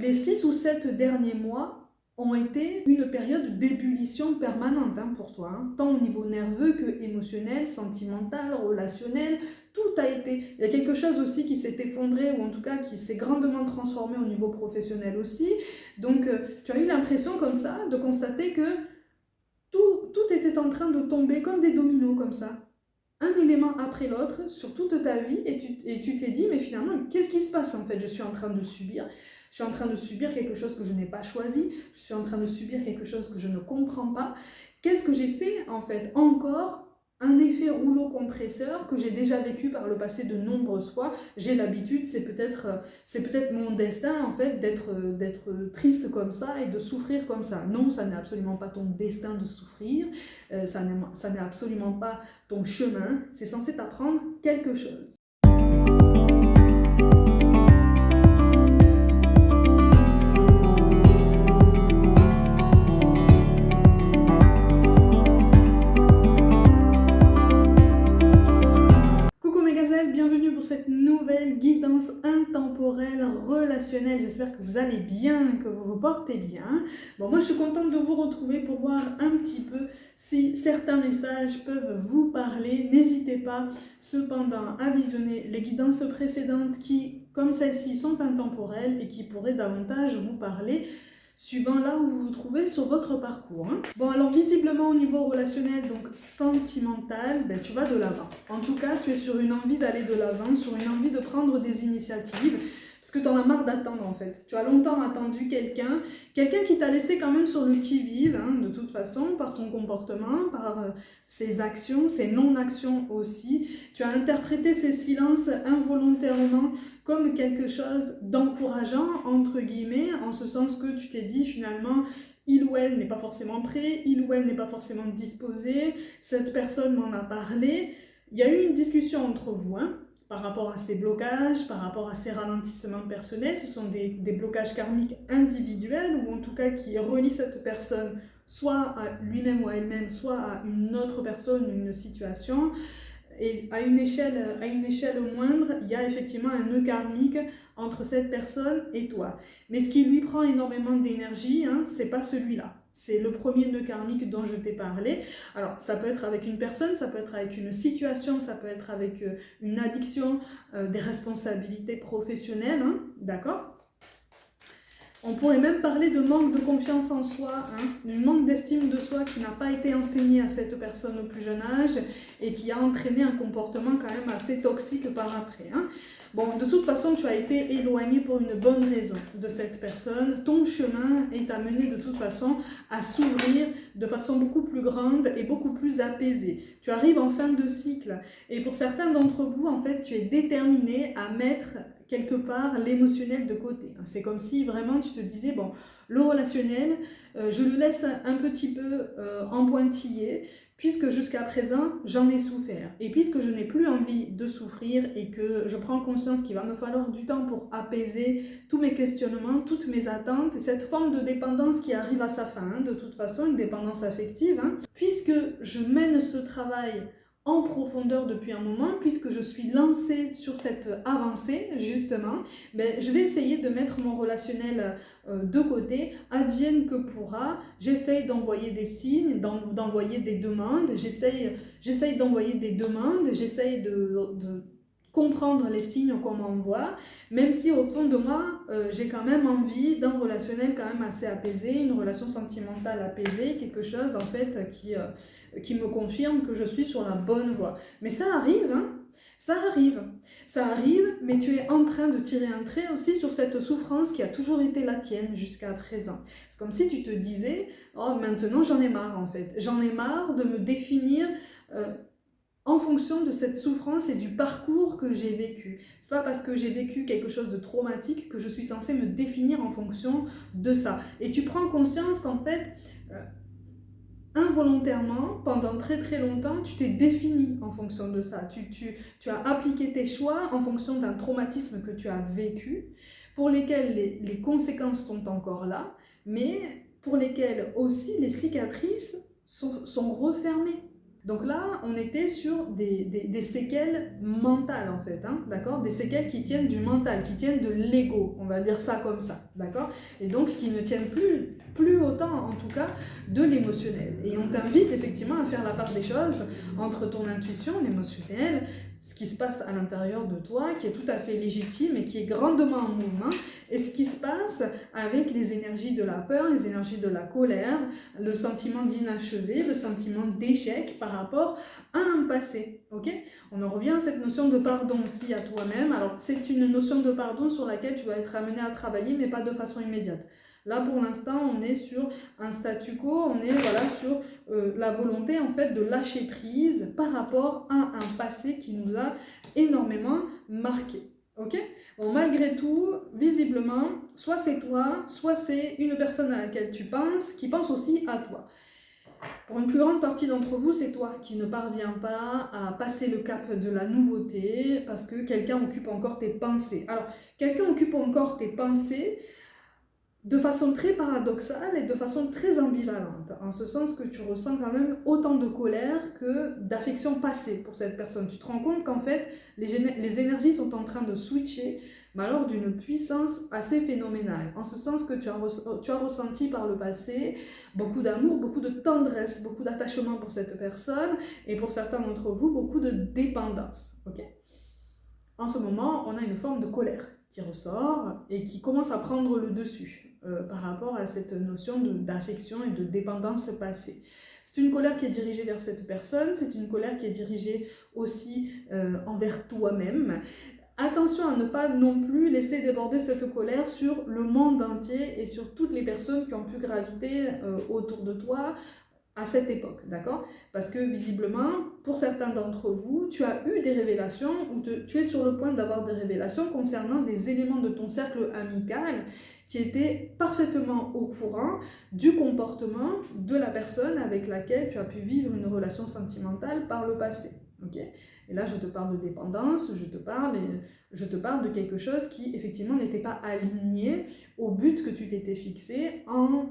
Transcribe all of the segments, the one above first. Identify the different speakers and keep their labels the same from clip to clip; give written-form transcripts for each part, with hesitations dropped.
Speaker 1: Les 6 ou 7 derniers mois ont été une période d'ébullition permanente pour toi, tant au niveau nerveux que émotionnel, sentimental, relationnel, tout a été. Il y a quelque chose aussi qui s'est effondré ou en tout cas qui s'est grandement transformé au niveau professionnel aussi. Donc tu as eu l'impression comme ça de constater que tout était en train de tomber comme des dominos comme ça. Un élément après l'autre sur toute ta vie et tu t'es dit mais finalement qu'est-ce qui se passe en fait? Je suis en train de subir. Je suis en train de subir quelque chose que je n'ai pas choisi. Je suis en train de subir quelque chose que je ne comprends pas. Qu'est-ce que j'ai fait en fait? Encore un effet rouleau compresseur que j'ai déjà vécu par le passé de nombreuses fois. J'ai l'habitude, c'est peut-être mon destin en fait d'être triste comme ça et de souffrir comme ça. Non, ça n'est absolument pas ton destin de souffrir. Ça n'est absolument pas ton chemin. C'est censé t'apprendre quelque chose. Coucou mes gazelles, bienvenue pour cette nouvelle guidance intemporelle relationnelle. J'espère que vous allez bien, que vous vous portez bien. Bon, moi je suis contente de vous retrouver pour voir un petit peu si certains messages peuvent vous parler. N'hésitez pas cependant à visionner les guidances précédentes qui, comme celle-ci, sont intemporelles et qui pourraient davantage vous parler suivant là où vous vous trouvez sur votre parcours. Bon, alors visiblement au niveau relationnel, donc sentimental, tu vas de l'avant. En tout cas, tu es sur une envie d'aller de l'avant, sur une envie de prendre des initiatives, parce que tu en as marre d'attendre en fait. Tu as longtemps attendu quelqu'un qui t'a laissé quand même sur le qui-vive, de toute façon, par son comportement, par ses actions, ses non-actions aussi. Tu as interprété ses silences involontairement comme quelque chose d'encourageant, entre guillemets, en ce sens que tu t'es dit finalement, il ou elle n'est pas forcément prêt, il ou elle n'est pas forcément disposé, cette personne m'en a parlé. Il y a eu une discussion entre vous, par rapport à ces blocages, par rapport à ces ralentissements personnels. Ce sont des blocages karmiques individuels, ou en tout cas qui relient cette personne soit à lui-même ou à elle-même, soit à une autre personne, une situation. Et à une échelle moindre, il y a effectivement un nœud karmique entre cette personne et toi. Mais ce qui lui prend énormément d'énergie, c'est pas celui-là. C'est le premier nœud karmique dont je t'ai parlé. Alors, ça peut être avec une personne, ça peut être avec une situation, ça peut être avec une addiction, des responsabilités professionnelles, d'accord ? On pourrait même parler de manque de confiance en soi, d'un manque d'estime de soi qui n'a pas été enseigné à cette personne au plus jeune âge et qui a entraîné un comportement quand même assez toxique par après. Bon, de toute façon, tu as été éloigné pour une bonne raison de cette personne. Ton chemin est amené de toute façon à s'ouvrir de façon beaucoup plus grande et beaucoup plus apaisée. Tu arrives en fin de cycle et pour certains d'entre vous, en fait, tu es déterminé à mettre quelque part l'émotionnel de côté. C'est comme si vraiment tu te disais, bon, le relationnel, je le laisse un petit peu en pointillé, puisque jusqu'à présent, j'en ai souffert. Et puisque je n'ai plus envie de souffrir et que je prends conscience qu'il va me falloir du temps pour apaiser tous mes questionnements, toutes mes attentes, et cette forme de dépendance qui arrive à sa fin, de toute façon, une dépendance affective, puisque je mène ce travail en profondeur depuis un moment, puisque je suis lancée sur cette avancée, justement, je vais essayer de mettre mon relationnel de côté, advienne que pourra. J'essaye d'envoyer des signes, d'envoyer des demandes, j'essaye d'envoyer des demandes, j'essaye de comprendre les signes qu'on m'envoie, même si au fond de moi, j'ai quand même envie d'un relationnel quand même assez apaisé, une relation sentimentale apaisée, quelque chose en fait qui me confirme que je suis sur la bonne voie. Mais ça arrive, ça arrive, mais tu es en train de tirer un trait aussi sur cette souffrance qui a toujours été la tienne jusqu'à présent. C'est comme si tu te disais, oh maintenant j'en ai marre en fait, j'en ai marre de me définir en fonction de cette souffrance et du parcours que j'ai vécu. C'est pas parce que j'ai vécu quelque chose de traumatique que je suis censée me définir en fonction de ça. Et tu prends conscience qu'en fait, involontairement, pendant très très longtemps, tu t'es défini en fonction de ça. Tu as appliqué tes choix en fonction d'un traumatisme que tu as vécu, pour lesquels les conséquences sont encore là, mais pour lesquelles aussi les cicatrices sont refermées. Donc là, on était sur des séquelles mentales en fait, hein, d'accord? Des séquelles qui tiennent du mental, qui tiennent de l'ego, on va dire ça comme ça, d'accord? Et donc qui ne tiennent plus autant en tout cas de l'émotionnel. Et on t'invite effectivement à faire la part des choses entre ton intuition, l'émotionnel, ce qui se passe à l'intérieur de toi, qui est tout à fait légitime et qui est grandement en mouvement, et ce qui se passe avec les énergies de la peur, les énergies de la colère, le sentiment d'inachevé, le sentiment d'échec par rapport à un passé, ok? On en revient à cette notion de pardon aussi à toi-même. Alors, c'est une notion de pardon sur laquelle tu vas être amené à travailler, mais pas de façon immédiate. Là, pour l'instant, on est sur un statu quo, on est voilà, sur la volonté en fait de lâcher prise par rapport à un passé qui nous a énormément marqué. Ok? Bon, malgré tout, visiblement, soit c'est toi, soit c'est une personne à laquelle tu penses, qui pense aussi à toi. Pour une plus grande partie d'entre vous, c'est toi qui ne parviens pas à passer le cap de la nouveauté parce que quelqu'un occupe encore tes pensées. Alors, quelqu'un occupe encore tes pensées de façon très paradoxale et de façon très ambivalente, en ce sens que tu ressens quand même autant de colère que d'affection passée pour cette personne. Tu te rends compte qu'en fait, les énergies sont en train de switcher, mais alors d'une puissance assez phénoménale, en ce sens que tu as ressenti par le passé beaucoup d'amour, beaucoup de tendresse, beaucoup d'attachement pour cette personne, et pour certains d'entre vous, beaucoup de dépendance. Okay? En ce moment, on a une forme de colère qui ressort et qui commence à prendre le dessus par rapport à cette notion d'affection et de dépendance passée. C'est une colère qui est dirigée vers cette personne, c'est une colère qui est dirigée aussi envers toi-même. Attention à ne pas non plus laisser déborder cette colère sur le monde entier et sur toutes les personnes qui ont pu graviter autour de toi à cette époque, d'accord? Parce que visiblement, pour certains d'entre vous, tu as eu des révélations ou tu es sur le point d'avoir des révélations concernant des éléments de ton cercle amical qui étaient parfaitement au courant du comportement de la personne avec laquelle tu as pu vivre une relation sentimentale par le passé. Okay? Et là, je te parle de dépendance, je te parle de quelque chose qui, effectivement, n'était pas aligné au but que tu t'étais fixé en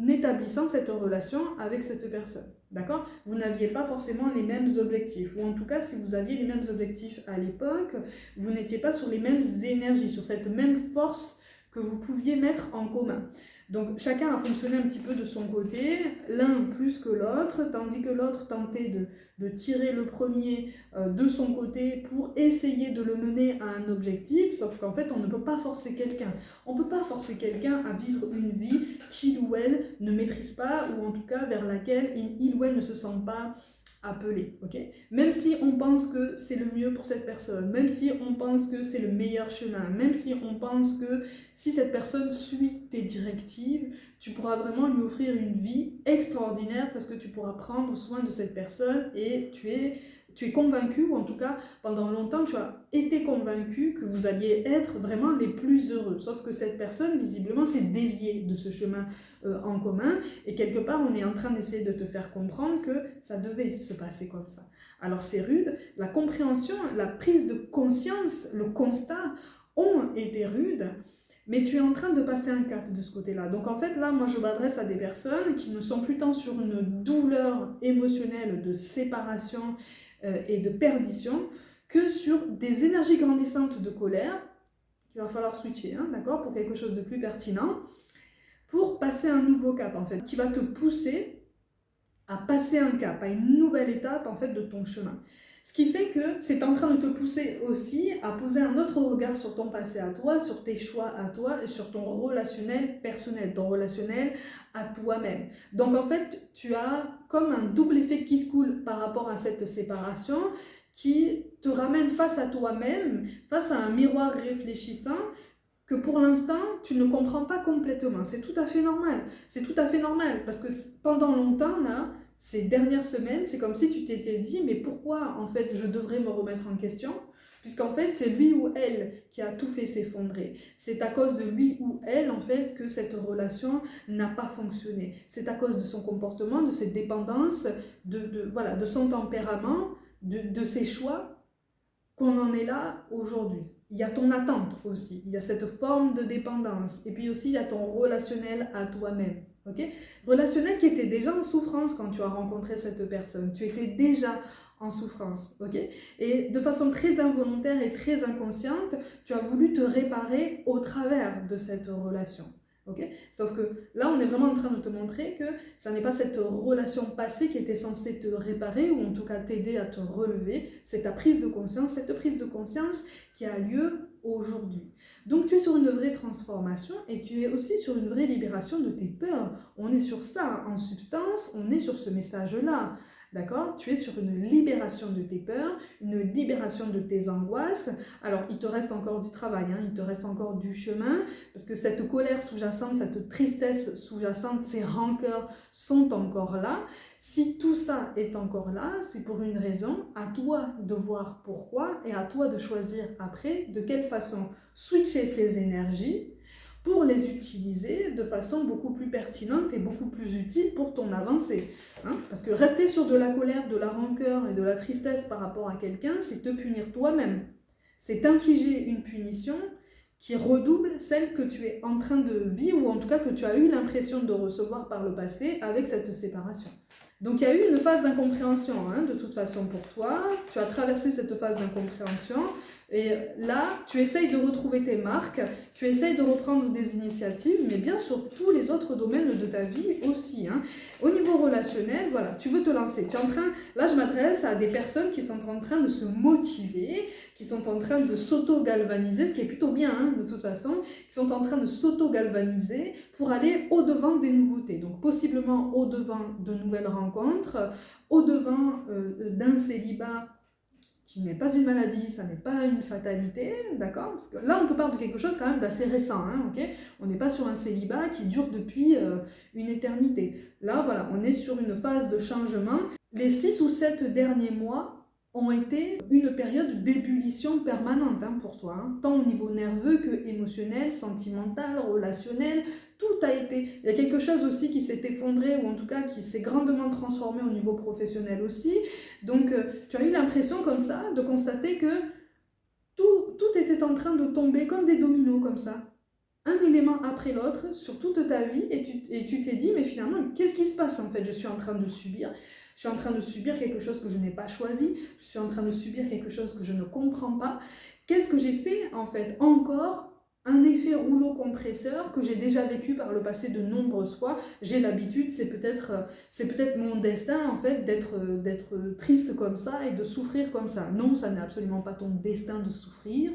Speaker 1: établissant cette relation avec cette personne. D'accord? Vous n'aviez pas forcément les mêmes objectifs, ou en tout cas, si vous aviez les mêmes objectifs à l'époque, vous n'étiez pas sur les mêmes énergies, sur cette même force que vous pouviez mettre en commun. Donc chacun a fonctionné un petit peu de son côté, l'un plus que l'autre, tandis que l'autre tentait de tirer le premier de son côté pour essayer de le mener à un objectif, sauf qu'en fait on ne peut pas forcer quelqu'un. On ne peut pas forcer quelqu'un à vivre une vie qu'il ou elle ne maîtrise pas, ou en tout cas vers laquelle il ou elle ne se sent pas appelé, ok? Même si on pense que c'est le mieux pour cette personne, même si on pense que c'est le meilleur chemin, même si on pense que si cette personne suit tes directives, tu pourras vraiment lui offrir une vie extraordinaire parce que tu pourras prendre soin de cette personne et tu es convaincu, ou en tout cas pendant longtemps tu as été convaincu que vous alliez être vraiment les plus heureux. Sauf que cette personne visiblement s'est déviée de ce chemin en commun et quelque part on est en train d'essayer de te faire comprendre que ça devait se passer comme ça. Alors c'est rude, la compréhension, la prise de conscience, le constat ont été rudes, mais tu es en train de passer un cap de ce côté-là. Donc en fait, là, moi, je m'adresse à des personnes qui ne sont plus tant sur une douleur émotionnelle de séparation et de perdition que sur des énergies grandissantes de colère qu'il va falloir switcher, hein, d'accord, pour quelque chose de plus pertinent, pour passer un nouveau cap, en fait, qui va te pousser à passer un cap, à une nouvelle étape, en fait, de ton chemin. Ce qui fait que c'est en train de te pousser aussi à poser un autre regard sur ton passé à toi, sur tes choix à toi et sur ton relationnel personnel, ton relationnel à toi-même. Donc en fait, tu as comme un double effet qui se coule par rapport à cette séparation qui te ramène face à toi-même, face à un miroir réfléchissant que pour l'instant, tu ne comprends pas complètement. C'est tout à fait normal. C'est tout à fait normal parce que pendant longtemps, là, ces dernières semaines, c'est comme si tu t'étais dit mais pourquoi en fait je devrais me remettre en question, puisqu'en fait c'est lui ou elle qui a tout fait s'effondrer. C'est à cause de lui ou elle en fait que cette relation n'a pas fonctionné. C'est à cause de son comportement, de ses dépendances, voilà, de son tempérament, de ses choix qu'on en est là aujourd'hui. Il y a ton attente aussi, il y a cette forme de dépendance et puis aussi il y a ton relationnel à toi-même. ok? Relationnel qui était déjà en souffrance quand tu as rencontré cette personne. Tu étais déjà en souffrance, ok? Et de façon très involontaire et très inconsciente, tu as voulu te réparer au travers de cette relation. Okay. Sauf que là, on est vraiment en train de te montrer que ça n'est pas cette relation passée qui était censée te réparer ou en tout cas t'aider à te relever, c'est ta prise de conscience, cette prise de conscience qui a lieu aujourd'hui. Donc tu es sur une vraie transformation et tu es aussi sur une vraie libération de tes peurs. On est sur ça, en substance, on est sur ce message-là. D'accord? Tu es sur une libération de tes peurs, une libération de tes angoisses. Alors, il te reste encore du travail, hein, il te reste encore du chemin, parce que cette colère sous-jacente, cette tristesse sous-jacente, ces rancœurs sont encore là. Si tout ça est encore là, c'est pour une raison. À toi de voir pourquoi et à toi de choisir après de quelle façon switcher ces énergies pour les utiliser de façon beaucoup plus pertinente et beaucoup plus utile pour ton avancée. Hein? Parce que rester sur de la colère, de la rancœur et de la tristesse par rapport à quelqu'un, c'est te punir toi-même. C'est t'infliger une punition qui redouble celle que tu es en train de vivre ou en tout cas que tu as eu l'impression de recevoir par le passé avec cette séparation. Donc il y a eu une phase d'incompréhension, hein, de toute façon pour toi, tu as traversé cette phase d'incompréhension et là tu essayes de retrouver tes marques, tu essayes de reprendre des initiatives, mais bien sur tous les autres domaines de ta vie aussi. Hein. Au niveau relationnel, voilà, tu veux te lancer, tu es en train, là je m'adresse à des personnes qui sont en train de se motiver, qui sont en train de s'auto-galvaniser, ce qui est plutôt bien hein, de toute façon, qui sont en train de s'auto-galvaniser pour aller au-devant des nouveautés, donc possiblement au-devant de nouvelles rencontres, au-devant d'un célibat qui n'est pas une maladie, ça n'est pas une fatalité, d'accord? Parce que là, on te parle de quelque chose quand même d'assez récent, hein, ok? On n'est pas sur un célibat qui dure depuis une éternité. Là, voilà, on est sur une phase de changement. Les 6 ou 7 derniers mois ont été une période d'ébullition permanente hein, pour toi, hein, tant au niveau nerveux que émotionnel, sentimental, relationnel, tout a été... Il y a quelque chose aussi qui s'est effondré ou en tout cas qui s'est grandement transformé au niveau professionnel aussi. Donc tu as eu l'impression comme ça de constater que tout était en train de tomber comme des dominos comme ça. Un élément après l'autre sur toute ta vie et tu t'es dit mais finalement qu'est-ce qui se passe en fait? Je suis en train de subir. Je suis en train de subir quelque chose que je n'ai pas choisi. Je suis en train de subir quelque chose que je ne comprends pas. Qu'est-ce que j'ai fait en fait? Encore un effet rouleau compresseur que j'ai déjà vécu par le passé de nombreuses fois. J'ai l'habitude, c'est peut-être mon destin en fait d'être triste comme ça et de souffrir comme ça. Non, ça n'est absolument pas ton destin de souffrir.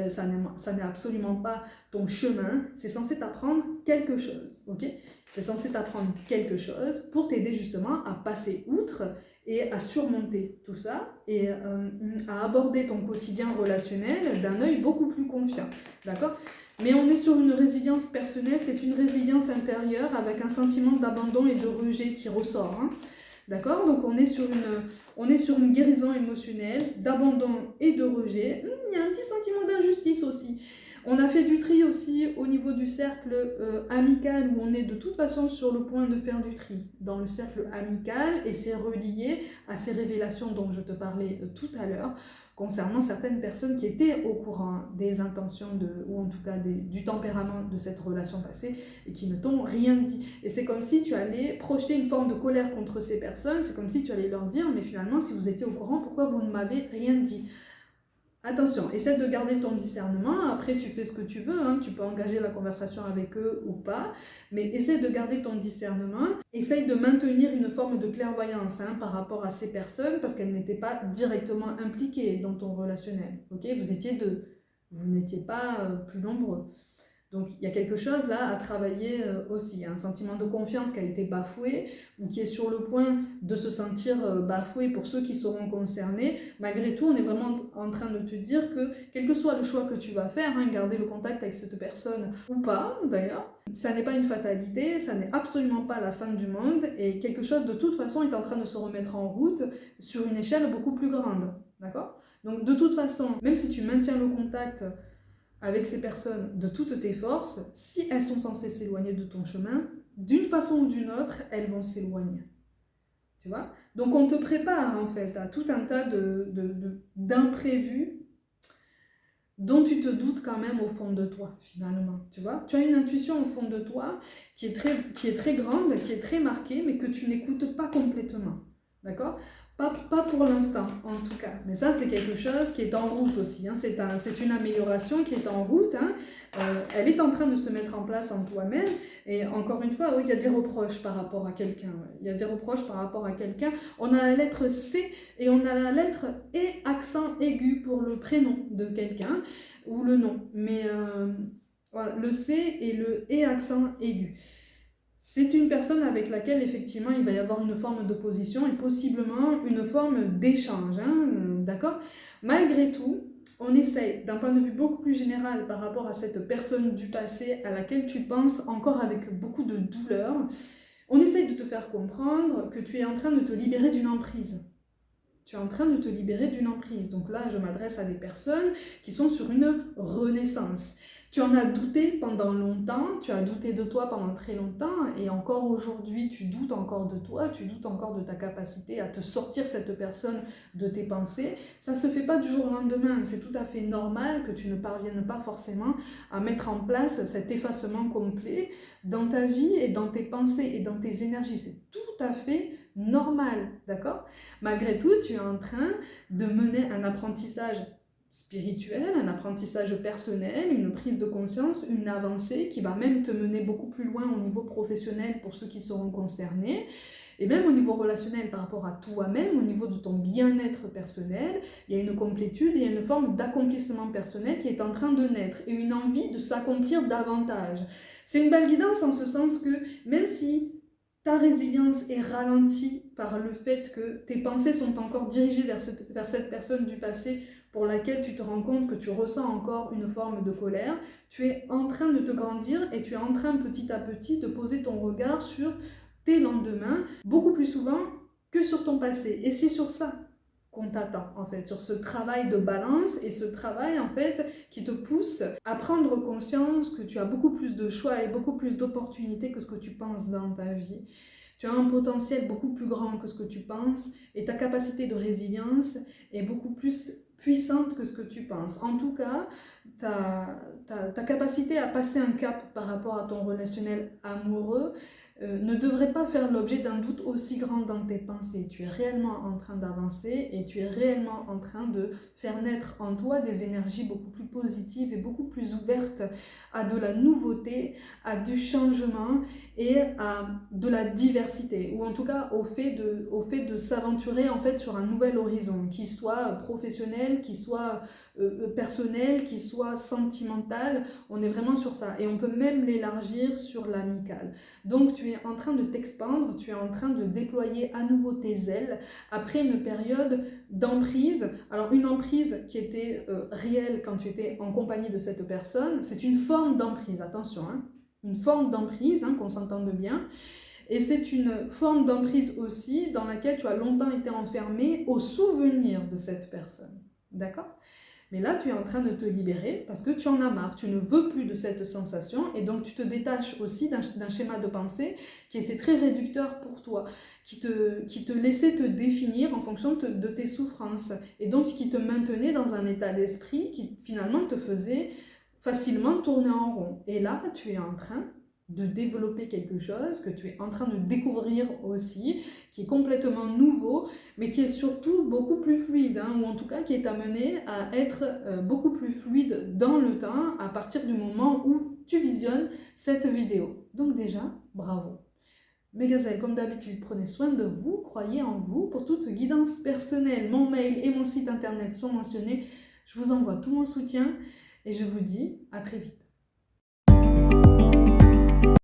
Speaker 1: Ça n'est absolument pas ton chemin. C'est censé t'apprendre quelque chose, ok? C'est censé t'apprendre quelque chose pour t'aider justement à passer outre et à surmonter tout ça et à aborder ton quotidien relationnel d'un œil beaucoup plus confiant, d'accord? Mais on est sur une résilience personnelle, c'est une résilience intérieure avec un sentiment d'abandon et de rejet qui ressort, hein, d'accord? Donc on est sur une guérison émotionnelle, d'abandon et de rejet. Il y a un petit sentiment d'injustice aussi. On a fait du tri aussi au niveau du cercle amical où on est de toute façon sur le point de faire du tri dans le cercle amical et c'est relié à ces révélations dont je te parlais tout à l'heure concernant certaines personnes qui étaient au courant des intentions ou en tout cas du tempérament de cette relation passée et qui ne t'ont rien dit. Et c'est comme si tu allais projeter une forme de colère contre ces personnes, c'est comme si tu allais leur dire mais finalement si vous étiez au courant pourquoi vous ne m'avez rien dit? Attention, essaie de garder ton discernement, après tu fais ce que tu veux, hein, tu peux engager la conversation avec eux ou pas, mais essaie de garder ton discernement, essaie de maintenir une forme de clairvoyance hein, par rapport à ces personnes parce qu'elles n'étaient pas directement impliquées dans ton relationnel, ok? Vous étiez deux, vous n'étiez pas plus nombreux. Donc il y a quelque chose là à travailler aussi, il y a un sentiment de confiance qui a été bafoué ou qui est sur le point de se sentir bafoué pour ceux qui seront concernés. Malgré tout, on est vraiment en train de te dire que quel que soit le choix que tu vas faire, hein, garder le contact avec cette personne ou pas d'ailleurs, ça n'est pas une fatalité, ça n'est absolument pas la fin du monde et quelque chose de toute façon est en train de se remettre en route sur une échelle beaucoup plus grande, d'accord? Donc de toute façon, même si tu maintiens le contact avec ces personnes de toutes tes forces, si elles sont censées s'éloigner de ton chemin, d'une façon ou d'une autre, elles vont s'éloigner. Tu vois? Donc on te prépare en fait à tout un tas d'imprévus, dont tu te doutes quand même au fond de toi, finalement, tu vois. Tu as une intuition au fond de toi qui est très grande, qui est très marquée, mais que tu n'écoutes pas complètement, d'accord? Pas pour l'instant, en tout cas. Mais ça, c'est quelque chose qui est en route aussi, hein. C'est une amélioration qui est en route, hein. Elle est en train de se mettre en place en toi-même. Et encore une fois, oui, il y a des reproches par rapport à quelqu'un. Ouais. Il y a des reproches par rapport à quelqu'un. On a la lettre C et on a la lettre E accent aigu pour le prénom de quelqu'un ou le nom. Mais voilà, le C et le E accent aigu. C'est une personne avec laquelle, effectivement, il va y avoir une forme d'opposition et possiblement une forme d'échange, hein, d'accord? Malgré tout, on essaye, d'un point de vue beaucoup plus général par rapport à cette personne du passé à laquelle tu penses encore avec beaucoup de douleur, on essaye de te faire comprendre que tu es en train de te libérer d'une emprise. Tu es en train de te libérer d'une emprise. Donc là, je m'adresse à des personnes qui sont sur une renaissance. Tu en as douté pendant longtemps, tu as douté de toi pendant très longtemps, et encore aujourd'hui, tu doutes encore de toi, tu doutes encore de ta capacité à te sortir cette personne de tes pensées. Ça ne se fait pas du jour au lendemain, c'est tout à fait normal que tu ne parviennes pas forcément à mettre en place cet effacement complet dans ta vie et dans tes pensées et dans tes énergies. C'est tout à fait normal, d'accord? Malgré tout, tu es en train de mener un apprentissage spirituel, un apprentissage personnel, une prise de conscience, une avancée qui va même te mener beaucoup plus loin au niveau professionnel pour ceux qui seront concernés, et même au niveau relationnel par rapport à toi-même, au niveau de ton bien-être personnel, il y a une complétude, il y a une forme d'accomplissement personnel qui est en train de naître et une envie de s'accomplir davantage. C'est une belle guidance en ce sens que même si ta résilience est ralentie par le fait que tes pensées sont encore dirigées vers cette personne du passé pour laquelle tu te rends compte que tu ressens encore une forme de colère, tu es en train de te grandir et tu es en train petit à petit de poser ton regard sur tes lendemains, beaucoup plus souvent que sur ton passé. Et c'est sur ça qu'on t'attend, en fait, sur ce travail de balance et ce travail, en fait, qui te pousse à prendre conscience que tu as beaucoup plus de choix et beaucoup plus d'opportunités que ce que tu penses dans ta vie. Tu as un potentiel beaucoup plus grand que ce que tu penses et ta capacité de résilience est beaucoup plus puissante que ce que tu penses. En tout cas, ta capacité à passer un cap par rapport à ton relationnel amoureux ne devrait pas faire l'objet d'un doute aussi grand dans tes pensées. Tu es réellement en train d'avancer et tu es réellement en train de faire naître en toi des énergies beaucoup plus positives et beaucoup plus ouvertes à de la nouveauté, à du changement et à de la diversité, ou en tout cas au fait de s'aventurer en fait sur un nouvel horizon, qui soit professionnel, qui soit personnel, qui soit sentimental. On est vraiment sur ça et on peut même l'élargir sur l'amical. Donc tu es en train de t'expandre, tu es en train de déployer à nouveau tes ailes après une période d'emprise. Alors une emprise qui était réelle quand tu étais en compagnie de cette personne, c'est une forme d'emprise, attention, hein, une forme d'emprise, hein, qu'on s'entende bien. Et c'est une forme d'emprise aussi dans laquelle tu as longtemps été enfermé au souvenir de cette personne. D'accord ? Mais là, tu es en train de te libérer parce que tu en as marre, tu ne veux plus de cette sensation et donc tu te détaches aussi d'un schéma de pensée qui était très réducteur pour toi, qui te laissait te définir en fonction de tes souffrances et donc qui te maintenait dans un état d'esprit qui finalement te faisait facilement tourner en rond. Et là, tu es en train de développer quelque chose que tu es en train de découvrir aussi, qui est complètement nouveau, mais qui est surtout beaucoup plus fluide, hein, ou en tout cas qui est amené à être beaucoup plus fluide dans le temps à partir du moment où tu visionnes cette vidéo. Donc déjà, bravo. Mes gazelles, comme d'habitude, prenez soin de vous, croyez en vous. Pour toute guidance personnelle, mon mail et mon site internet sont mentionnés. Je vous envoie tout mon soutien et je vous dis à très vite.